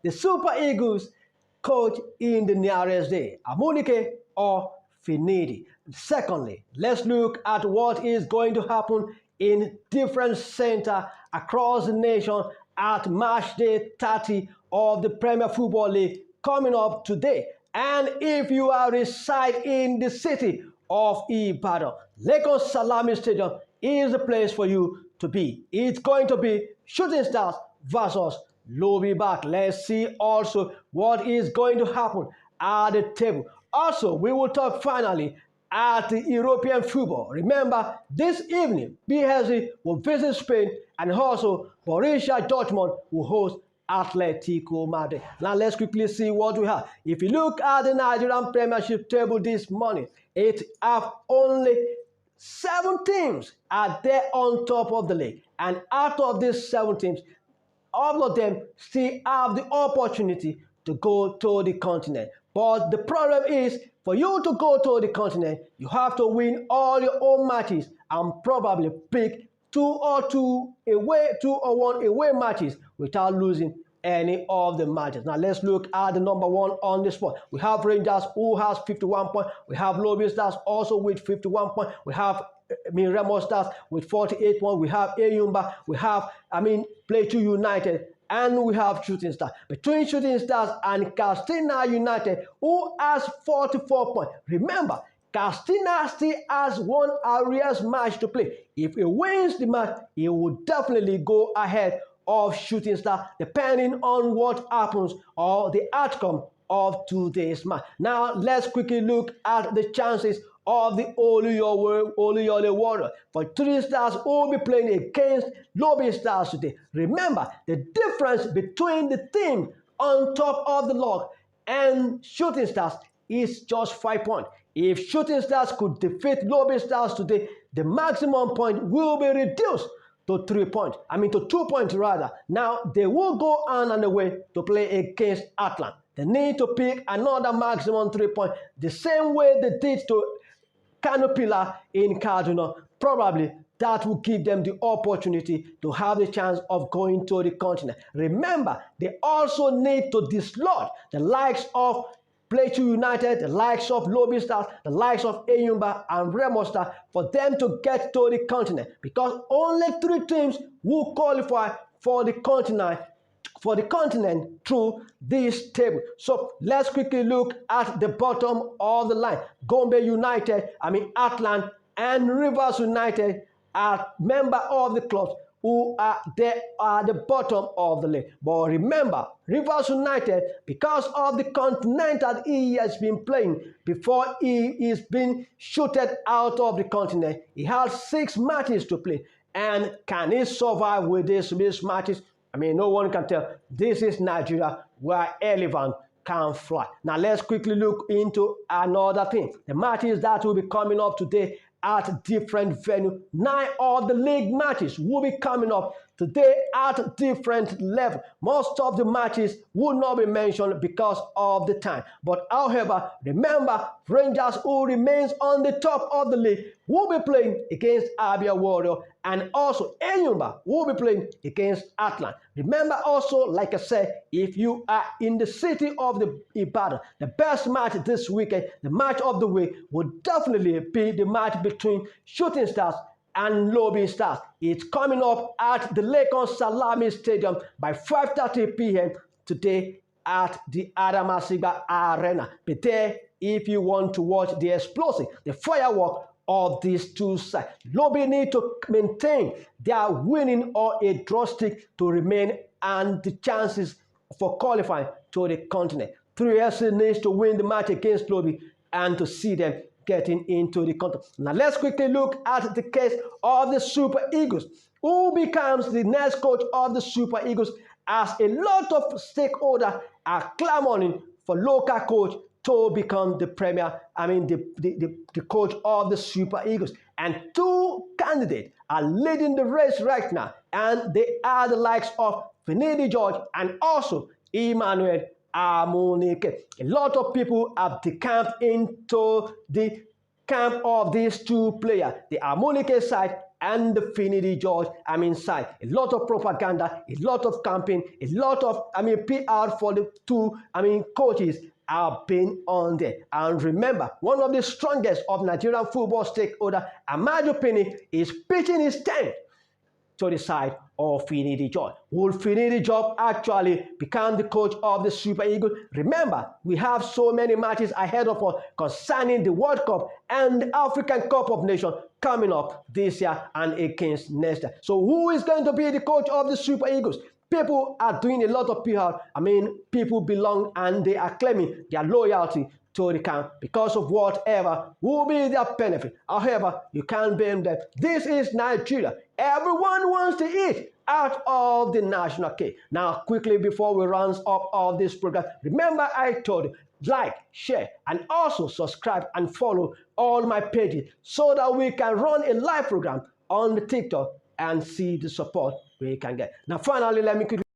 the Super Eagles coach in the nearest day, Amunike or Finidi? Secondly, let's look at what is going to happen in different centers across the nation at match day 30 of the Premier Football League coming up today. And if you are reside in the city of Ibadan, Lagos Salami Stadium is the place for you to be. It's going to be Shooting Stars versus Lobby Back. Let's see also what is going to happen at the table. Also, we will talk finally at the European football. Remember, this evening, PSG will visit Spain, and also Borussia Dortmund will host Atletico Madrid. Now let's quickly see what we have. If you look at the Nigerian Premiership table this morning, it have only 7 teams are there on top of the league, and out of these 7 teams, all of them still have the opportunity to go to the continent. But the problem is, for you to go to the continent, you have to win all your own matches and probably pick 2 or 1 away matches without losing any of the matches. Now let's look at the number 1 on the spot. We have Rangers, who has 51 points. We have Lobby Stars also with 51 points. We have Remo Stars with 48 points. We have Eyimba. We have Plateau United. And we have Shooting Stars. Between Shooting Stars and Castina United, who has 44 points. Remember, Castina still has 1 arrears match to play. If he wins the match, he will definitely go ahead of Shooting Star, depending on what happens or the outcome of today's match. Now, let's quickly look at the chances of the Oluyole Warriors. For 3 Stars who will be playing against Lobby Stars today. Remember, the difference between the team on top of the log and Shooting Stars is just 5 points. If Shooting Stars could defeat Lobby Stars today, the maximum point will be reduced to 3 points. To 2 points rather. Now, they will go on and away to play against Atlanta. They need to pick another maximum 3 points, the same way they did to Canopilla in Kaduna. Probably that will give them the opportunity to have the chance of going to the continent. Remember, they also need to dislodge the likes of Plateau United, the likes of Lobby Stars, the likes of Eyimba and Remo Stars for them to get to the continent, because only 3 teams will qualify for the continent through this table. So let's quickly look at the bottom of the line. Gombe United, Atlant and Rivers United are members of the clubs who are there at the bottom of the league. But remember, Rivers United, because of the continental he has been playing before he is being shooted out of the continent, he has 6 matches to play. And can he survive with these matches? No one can tell. This is Nigeria, where elephant can fly. Now let's quickly look into another thing. The matches that will be coming up today at different venues. 9 of the league matches will be coming up today at different levels. Most of the matches will not be mentioned because of the time. But however, remember, Rangers, who remains on the top of the league, will be playing against Abia Warrior, and also Eyimba will be playing against Atlanta. Remember also, like I said, if you are in the city of the Ibadan, the best match this weekend, the match of the week, would definitely be the match between Shooting Stars and Lobby Stars. It's coming up at the Lagos Salami Stadium by 5:30 p.m. today at the Adamasiba Arena. Be there if you want to watch the explosive, the firework of these 2 sides. Lobby need to maintain their winning or a draw streak to remain and the chances for qualifying to the continent. 3SC needs to win the match against Lobby and to see them getting into the continent. Now let's quickly look at the case of the Super Eagles. Who becomes the next coach of the Super Eagles, as a lot of stakeholders are clamoring for local coach to become the the coach of the Super Eagles. And 2 candidates are leading the race right now, and they are the likes of Finidi George and also Emmanuel Amunike. A lot of people have decamped into the camp of these 2 players, the Amunike side and the Finidi George side. A lot of propaganda, a lot of campaign, a lot of PR for the two coaches have been on there. And remember, one of the strongest of Nigerian football stakeholder, Amaju Pinnick, is pitching his tent to the side of Finidi George. Will Finidi George actually become the coach of the Super Eagles? Remember, we have so many matches ahead of us concerning the World Cup and the African Cup of Nations coming up this year and against next year. So who is going to be the coach of the Super Eagles? People are doing a lot of PR. People belong and they are claiming their loyalty to the camp because of whatever will be their benefit. However, you can't blame them. This is Nigeria. Everyone wants to eat out of the national cake. Now, quickly before we round up of this program, remember I told you, like, share, and also subscribe and follow all my pages so that we can run a live program on the TikTok and see the support we can get. Now, finally, let me quickly